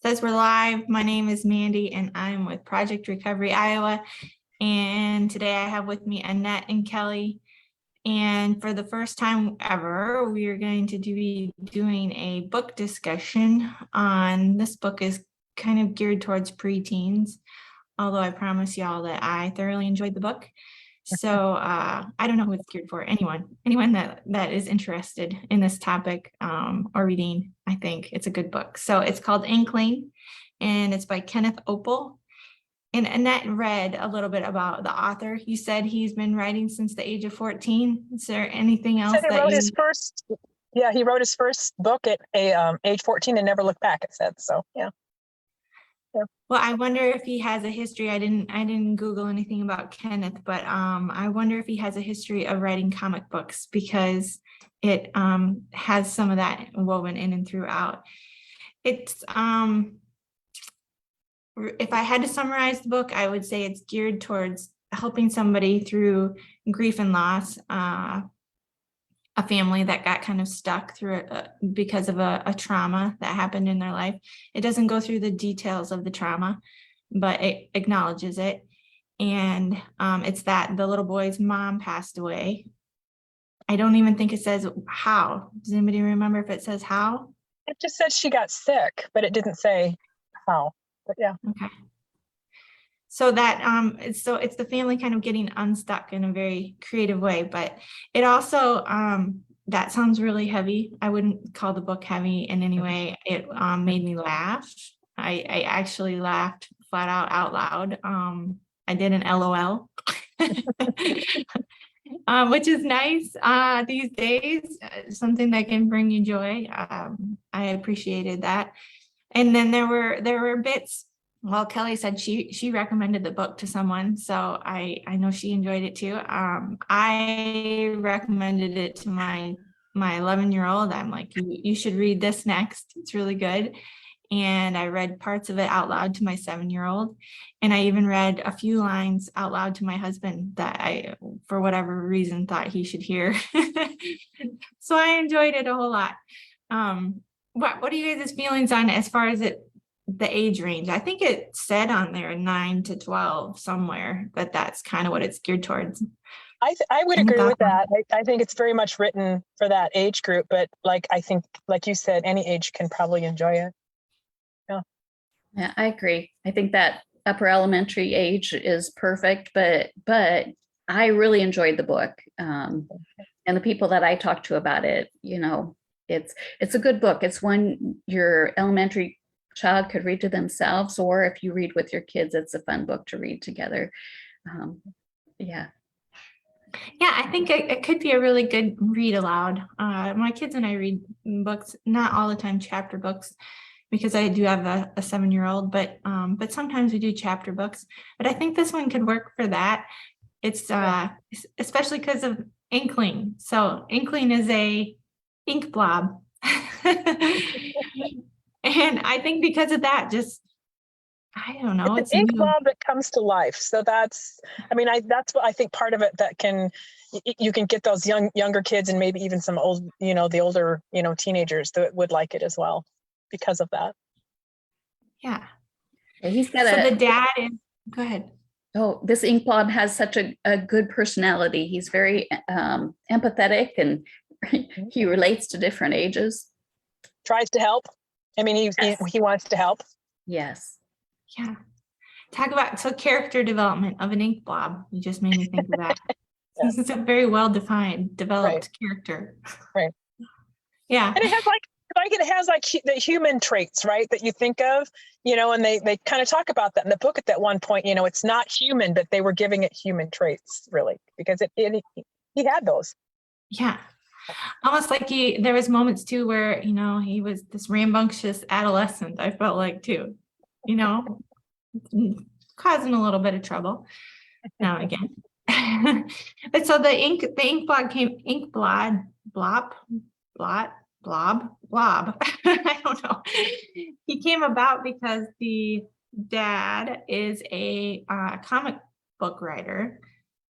Says we're live. My name is Mandy and I'm with Project Recovery Iowa. And today I have with me Annette and Kelly. And for the first time ever, we are going to be doing a book discussion on this book is kind of geared towards preteens, although I promise y'all that I thoroughly enjoyed the book. So I don't know who it's geared for. Anyone that is interested in this topic or reading, I think it's a good book. So it's called Inkling, and it's by Kenneth Oppel. And Annette read a little bit about the author. You said he's been writing since the age of 14. Is there anything else that he wrote his first book at age 14 and never looked back, it said. So yeah. Well, I wonder if he has a history. I didn't Google anything about Kenneth, but I wonder if he has a history of writing comic books, because it has some of that woven in and throughout. It's if I had to summarize the book, I would say it's geared towards helping somebody through grief and loss, a family that got kind of stuck through it because of a trauma that happened in their life. It doesn't go through the details of the trauma, but it acknowledges it. And it's that the little boy's mom passed away. I don't even think it says how. Does anybody remember if it says how? It just said she got sick, but it didn't say how. But yeah. Okay. So that it's the family kind of getting unstuck in a very creative way, but it also that sounds really heavy. I wouldn't call the book heavy in any way. It made me laugh. I actually laughed flat out loud. I did an LOL, which is nice these days. Something that can bring you joy. I appreciated that. And then there were bits. Well, Kelly said she recommended the book to someone, so I know she enjoyed it too. I recommended it to my 11-year-old. I'm like, you should read this next. It's really good. And I read parts of it out loud to my 7-year-old. And I even read a few lines out loud to my husband that I, for whatever reason, thought he should hear. So I enjoyed it a whole lot. What are you guys' feelings on as far as the age range? I think it said on there 9 to 12 somewhere, but that's kind of what it's geared towards. I would agree with that. I think it's very much written for that age group, but I think, like you said, any age can probably enjoy it. Yeah, I agree. I think that upper elementary age is perfect, but I really enjoyed the book. And the people that I talked to about it, it's a good book. It's one your elementary child could read to themselves, or if you read with your kids, it's a fun book to read together. Yeah, I think it could be a really good read aloud. My kids and I read books, not all the time chapter books, because I do have a 7-year-old, but sometimes we do chapter books. But I think this one could work for that. It's especially because of Inkling. So Inkling is a ink blob. And I think because of that, I don't know. It's an ink blob that comes to life. So that's what I think part of it that you can get those younger kids and maybe even some old, the older, teenagers that would like it as well because of that. Yeah. He's got the dad is, go ahead. Oh, this ink blob has such a good personality. He's very empathetic, and he relates to different ages. Tries to help. He wants to help. Yes. Yeah. Talk about character development of an ink blob. You just made me think of that. Yes. This is a very well-defined, developed character. Right. Yeah. And it has the human traits, right, that you think of, and they kind of talk about that in the book at one point. It's not human, but they were giving it human traits, really, because he had those. Yeah. Almost like there was moments too where, he was this rambunctious adolescent, I felt like too, causing a little bit of trouble now and again. But so the ink blob. I don't know. He came about because the dad is a comic book writer,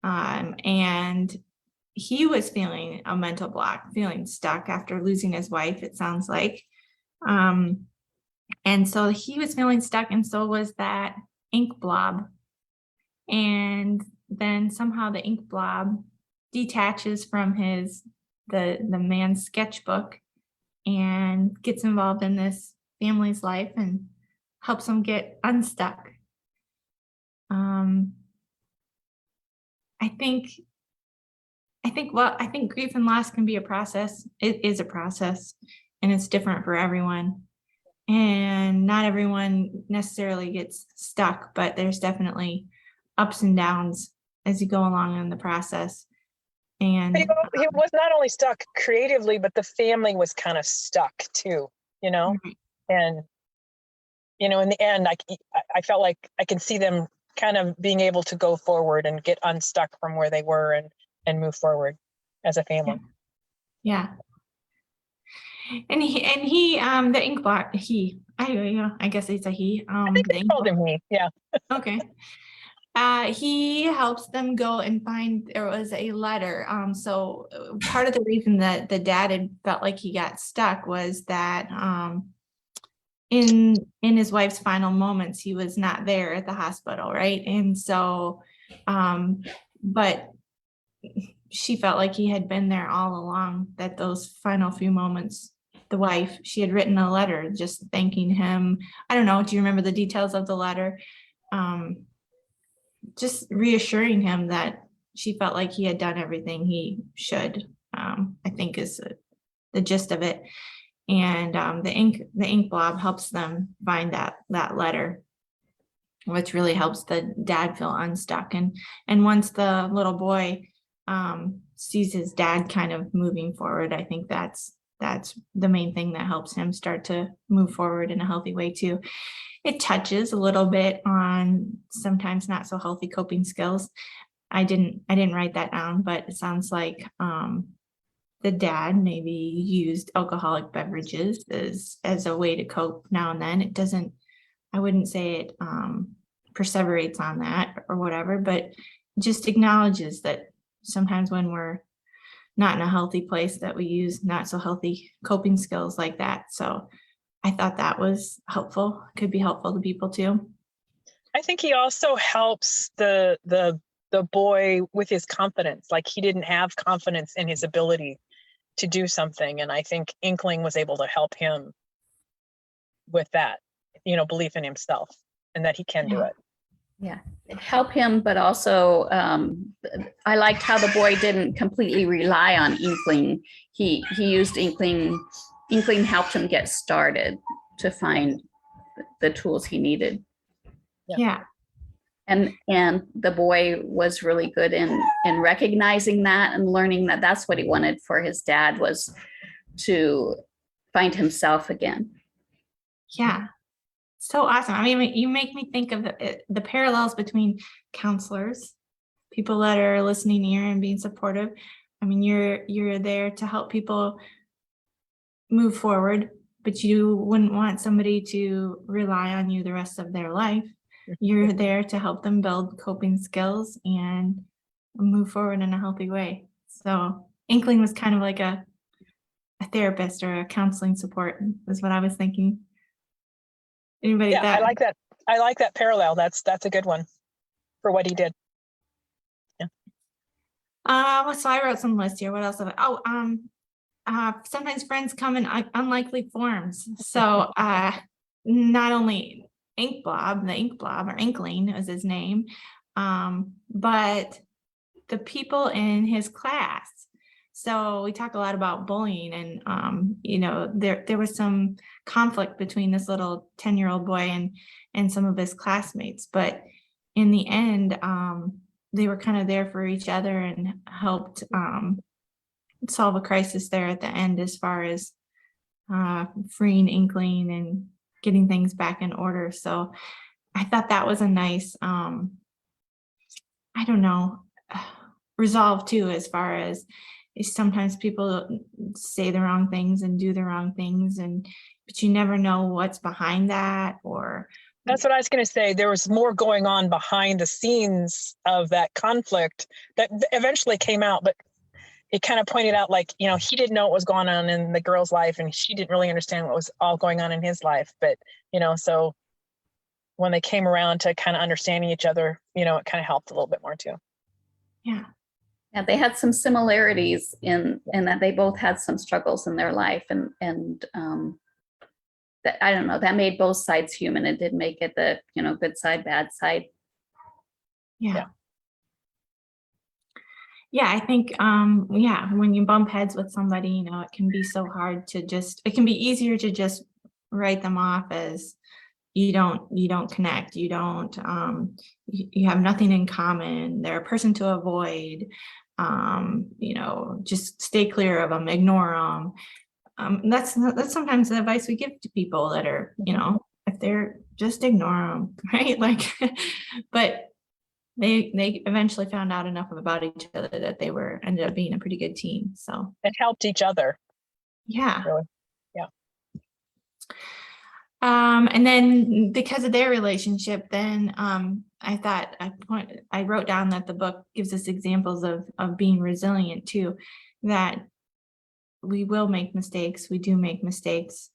and he was feeling a mental block, feeling stuck after losing his wife, it sounds like. And so he was feeling stuck, and so was that ink blob. And then somehow the ink blob detaches from the man's sketchbook and gets involved in this family's life and helps them get unstuck. I think grief and loss can be a process. It is a process, and it's different for everyone. And not everyone necessarily gets stuck, but there's definitely ups and downs as you go along in the process. And He was not only stuck creatively, but the family was kind of stuck too, you know? Right. And, you know, in the end, I felt like I can see them kind of being able to go forward and get unstuck from where they were and move forward as a family. Yeah. And he the ink block, I guess it's a he. I think The they ink called him me. Yeah. Okay. He helps them go and find, there was a letter. So part of the reason that the dad had felt like he got stuck was that in his wife's final moments, he was not there at the hospital, right? And so, but she felt like he had been there all along, that those final few moments, the wife, she had written a letter just thanking him. I don't know, do you remember the details of the letter? Just reassuring him that she felt like he had done everything he should, I think is the gist of it. And the ink blob helps them find that letter, which really helps the dad feel unstuck. And once the little boy sees his dad kind of moving forward, I think that's the main thing that helps him start to move forward in a healthy way too. It touches a little bit on sometimes not so healthy coping skills. I didn't write that down, but it sounds like the dad maybe used alcoholic beverages as a way to cope now and then. It doesn't, I wouldn't say it perseverates on that or whatever, but just acknowledges that sometimes when we're not in a healthy place, that we use not so healthy coping skills like that. So I thought that was helpful, could be helpful to people too. I think he also helps the boy with his confidence. Like he didn't have confidence in his ability to do something. And I think Inkling was able to help him with that, you know, belief in himself and that he can do it. Yeah, help him, but also I liked how the boy didn't completely rely on Inkling. He used Inkling. Inkling helped him get started to find the tools he needed. Yeah. And the boy was really good in recognizing that and learning that that's what he wanted for his dad, was to find himself again. Yeah. So awesome. I mean, you make me think of the parallels between counselors, people that are listening ear and being supportive. I mean, you're there to help people move forward, but you wouldn't want somebody to rely on you the rest of their life. You're there to help them build coping skills and move forward in a healthy way. So Inkling was kind of like a therapist or a counseling support is what I was thinking. Anybody? Yeah, I like that. I like that parallel. That's a good one for what he did. Yeah. So I wrote some lists here. What else? Sometimes friends come in unlikely forms. So not only the ink blob or Inkling is his name, but the people in his class. So we talk a lot about bullying, and you know, there was some conflict between this little 10-year-old boy and some of his classmates, but in the end, they were kind of there for each other and helped solve a crisis there at the end as far as freeing Inkling and getting things back in order. So I thought that was a nice, I don't know, resolve too, as far as sometimes people say the wrong things and do the wrong things, but you never know what's behind that. Or that's what I was going to say. There was more going on behind the scenes of that conflict that eventually came out, but it kind of pointed out, like, you know, he didn't know what was going on in the girl's life, and she didn't really understand what was all going on in his life. But, you know, so when they came around to kind of understanding each other, you know, it kind of helped a little bit more too. Yeah. Yeah, they had some similarities in that they both had some struggles in their life, and that, I don't know, that made both sides human. It did make it the, you know, good side, bad side. Yeah. Yeah, I think, yeah, when you bump heads with somebody, you know, it can be so hard to just, it can be easier to just write them off as you don't connect, you don't, you have nothing in common, they're a person to avoid, you know, just stay clear of them, ignore them. That's sometimes the advice we give to people that are, you know, if they're just ignore them, right? Like, but they eventually found out enough about each other that they ended up being a pretty good team. So It helped each other. yeah. Really. Yeah. And then because of their relationship, then I wrote down that the book gives us examples of being resilient too, that we will make mistakes, we do make mistakes,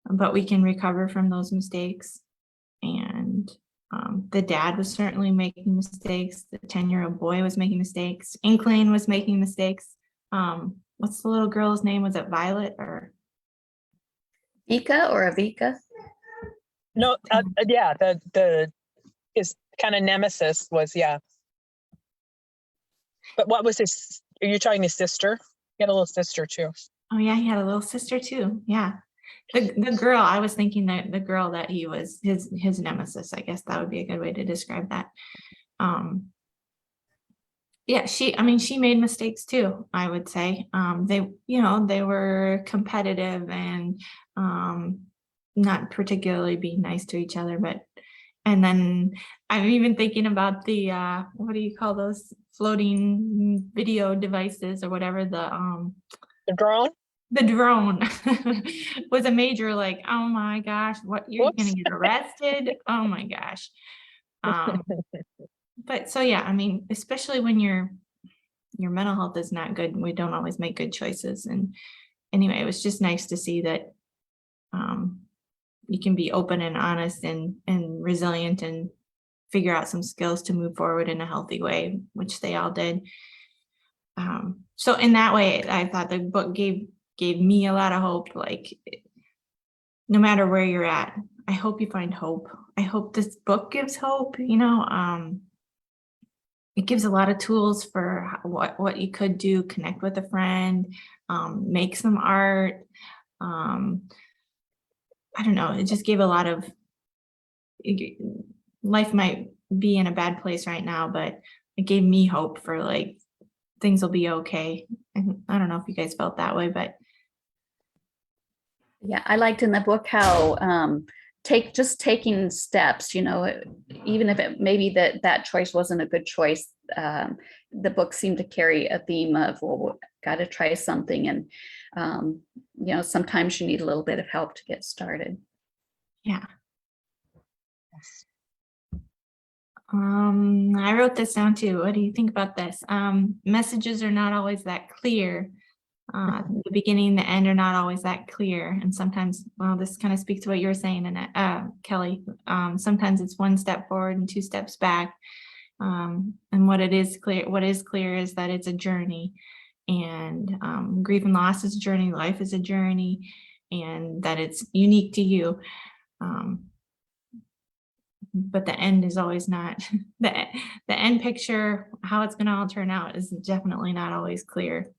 but we can recover from those mistakes. And the dad was certainly making mistakes. The 10-year-old boy was making mistakes. Inkling was making mistakes. What's the little girl's name? Was it Violet or Vika or Avika? No, yeah, the his kind of nemesis was, yeah. But what was his? Are you talking his sister? He had a little sister too. Oh yeah, he had a little sister too. Yeah. The girl, I was thinking that the girl that he was his nemesis, I guess that would be a good way to describe that. Yeah, I mean, she made mistakes too, I would say. They, you know, they were competitive and not particularly being nice to each other, but, and then I'm even thinking about the, what do you call those floating video devices or whatever, The drone? the drone was a major, like, oh my gosh, what, you're Whoops. gonna get arrested? Oh my gosh. But so yeah, I mean, especially when your mental health is not good, we don't always make good choices. And anyway, it was just nice to see that you can be open and honest and resilient and figure out some skills to move forward in a healthy way, which they all did. So in that way, I thought the book gave me a lot of hope. Like, no matter where you're at, I hope you find hope. I hope this book gives hope, you know. It gives a lot of tools for what you could do, connect with a friend, make some art. I don't know, it just gave a lot of, life might be in a bad place right now, but it gave me hope for, like, things will be okay. And I don't know if you guys felt that way, but Yeah, I liked in the book how taking steps, you know, even if it maybe that choice wasn't a good choice, the book seemed to carry a theme of, well, got to try something, and you know, sometimes you need a little bit of help to get started. yeah. I wrote this down too. What do you think about this? Messages are not always that clear. The beginning, the end are not always that clear. And sometimes, well, this kind of speaks to what you were saying, and Kelly, sometimes it's one step forward and two steps back. And what is clear is that it's a journey, and grief and loss is a journey, life is a journey, and that it's unique to you. But the end is always not the end picture. How it's going to all turn out is definitely not always clear.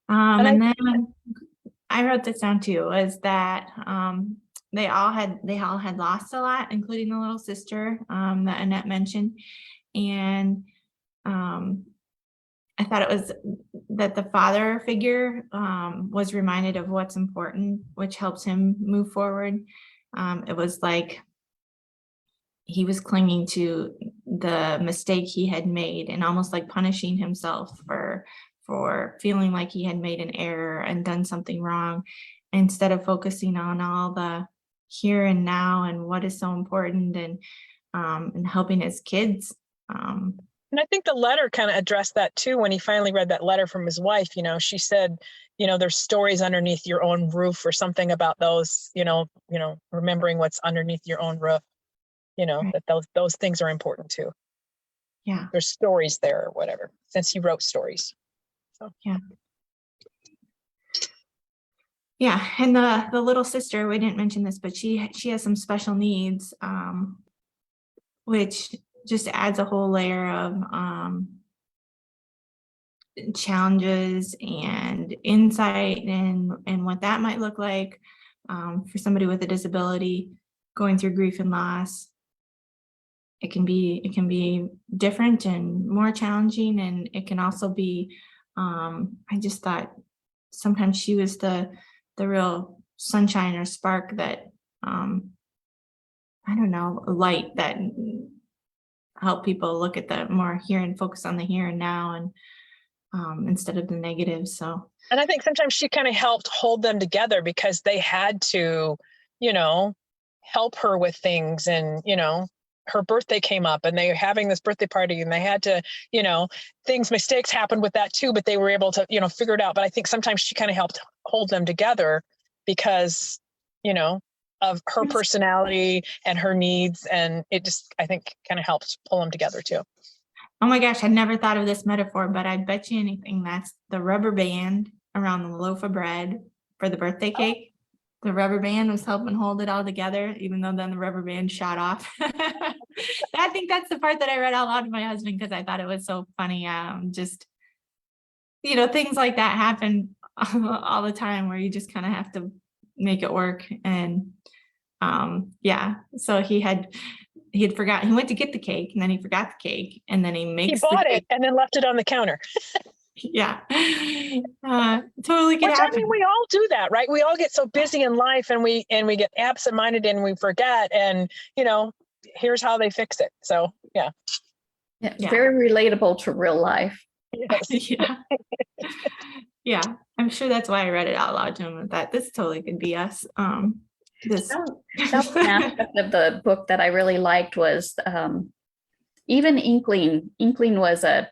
And then I wrote this down too, was that they all had lost a lot, including the little sister that Annette mentioned. And I thought it was that the father figure was reminded of what's important, which helps him move forward. It was like he was clinging to the mistake he had made and almost like punishing himself for feeling like he had made an error and done something wrong, instead of focusing on all the here and now and what is so important. And and helping his kids. And I think the letter kind of addressed that too. When he finally read that letter from his wife, she said, there's stories underneath your own roof or something about those, remembering what's underneath your own roof, Right. that those things are important too. Yeah. There's stories there or whatever, since he wrote stories. So Yeah. Yeah. And the little sister, we didn't mention this, but she has some special needs, which just adds a whole layer of challenges and insight and what that might look like for somebody with a disability going through grief and loss. It can be different and more challenging, and it can also be, I just thought sometimes she was the real sunshine or spark that, I don't know, light that help people look at the more here and focus on the here and now, and instead of the negative. So, and I think sometimes she kind of helped hold them together because they had to, help her with things. And, her birthday came up and they were having this birthday party and they had to, mistakes happened with that too, but they were able to, figure it out. But I think sometimes she kind of helped hold them together because, of her personality and her needs. And it just, I think, kind of helped pull them together too. oh my gosh, I never thought of this metaphor, but I bet you anything that's the rubber band around the loaf of bread for the birthday cake. The rubber band was helping hold it all together, even though then the rubber band shot off. I think that's the part that I read out loud to my husband because I thought it was so funny. Just, things like that happen all the time where you just kind of have to make it work. And yeah, so he had forgotten, he went to get the cake and then he forgot the cake and then he makes He bought the it and then left it on the counter. Yeah. Totally could Which, happen. I mean, we all do that, right? We all get so busy in life and we get absent-minded and we forget, and here's how they fix it. So yeah. Yeah. Very relatable to real life. Yes. Yeah. Yeah. I'm sure that's why I read it out loud to him, that this totally could be us. This That was an aspect of the book that I really liked was even Inkling. Inkling was a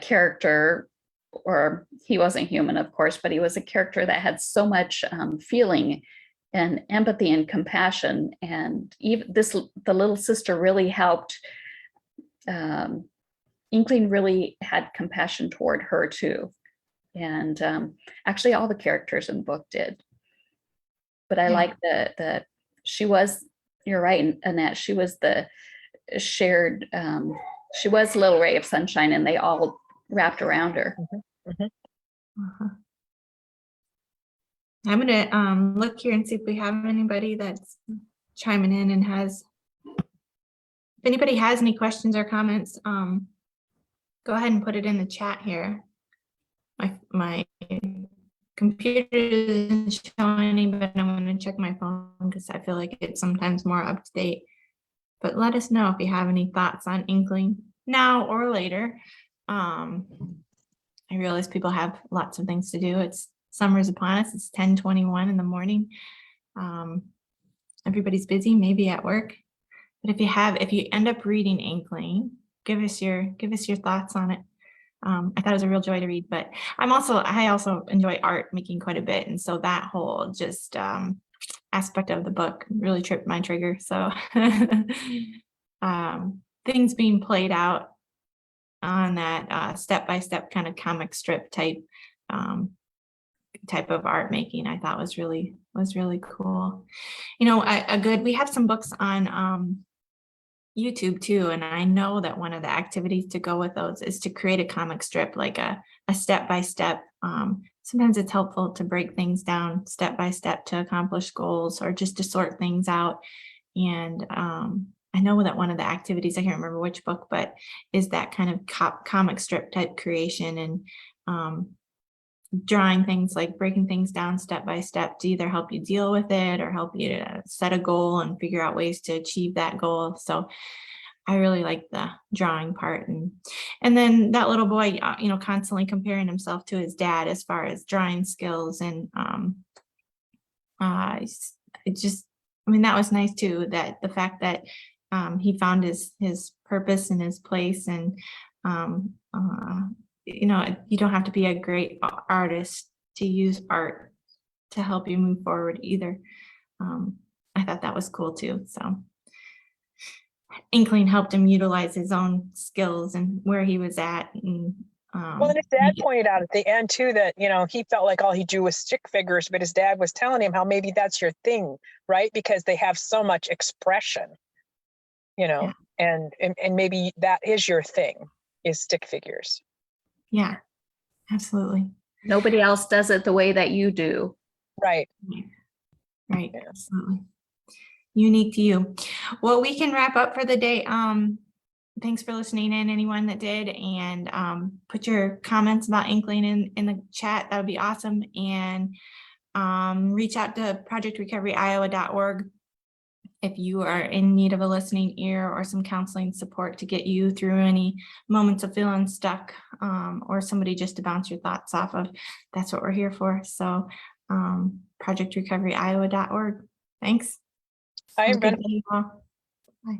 character, or he wasn't human, of course, but he was a character that had so much feeling and empathy and compassion. And even the little sister really helped. Inkling really had compassion toward her too. And actually all the characters in the book did. But I like that she was, you're right, Annette, she was the shared, she was a little ray of sunshine and they all wrapped around her. Mm-hmm. Mm-hmm. Uh-huh. I'm gonna look here and see if we have anybody that's chiming in and if anybody has any questions or comments, go ahead and put it in the chat here. My computer isn't showing, but I'm going to check my phone because I feel like it's sometimes more up to date. But let us know if you have any thoughts on Inkling now or later. I realize people have lots of things to do. It's summer's upon us. It's 10:21 in the morning. Everybody's busy, maybe at work. But if you end up reading Inkling, give us your thoughts on it. I thought it was a real joy to read, but I also enjoy art making quite a bit. And so that whole just aspect of the book really tripped my trigger. So things being played out on that step-by-step kind of comic strip type of art making, I thought was really cool. We have some books on YouTube too, and I know that one of the activities to go with those is to create a comic strip, like a step-by-step. Sometimes it's helpful to break things down step by step to accomplish goals or just to sort things out. And I know that one of the activities, I can't remember which book, but is that kind of comic strip type creation and drawing things, like breaking things down step by step to either help you deal with it or help you to set a goal and figure out ways to achieve that goal. So I really like the drawing part. And then that little boy, constantly comparing himself to his dad as far as drawing skills. And that was nice too, that the fact that he found his purpose and his place. And, you know, you don't have to be a great artist to use art to help you move forward either. I thought that was cool too. So Inkling helped him utilize his own skills and where he was at. And, Well, and his dad pointed out at the end too that, you know, he felt like all he drew was stick figures, but his dad was telling him how maybe that's your thing, right? Because they have so much expression, you know, and maybe that is your thing, is stick figures. Yeah, absolutely. Nobody else does it the way that you do. Right. Right. Yeah. Absolutely. Unique to you. Well, we can wrap up for the day. Thanks for listening in, anyone that did, and put your comments about Inkling in the chat. That would be awesome. And reach out to projectrecoveryiowa.org if you are in need of a listening ear or some counseling support to get you through any moments of feeling stuck, or somebody just to bounce your thoughts off of. That's what we're here for. So projectrecoveryiowa.org. Thanks. I Have a good invented day, all. Bye.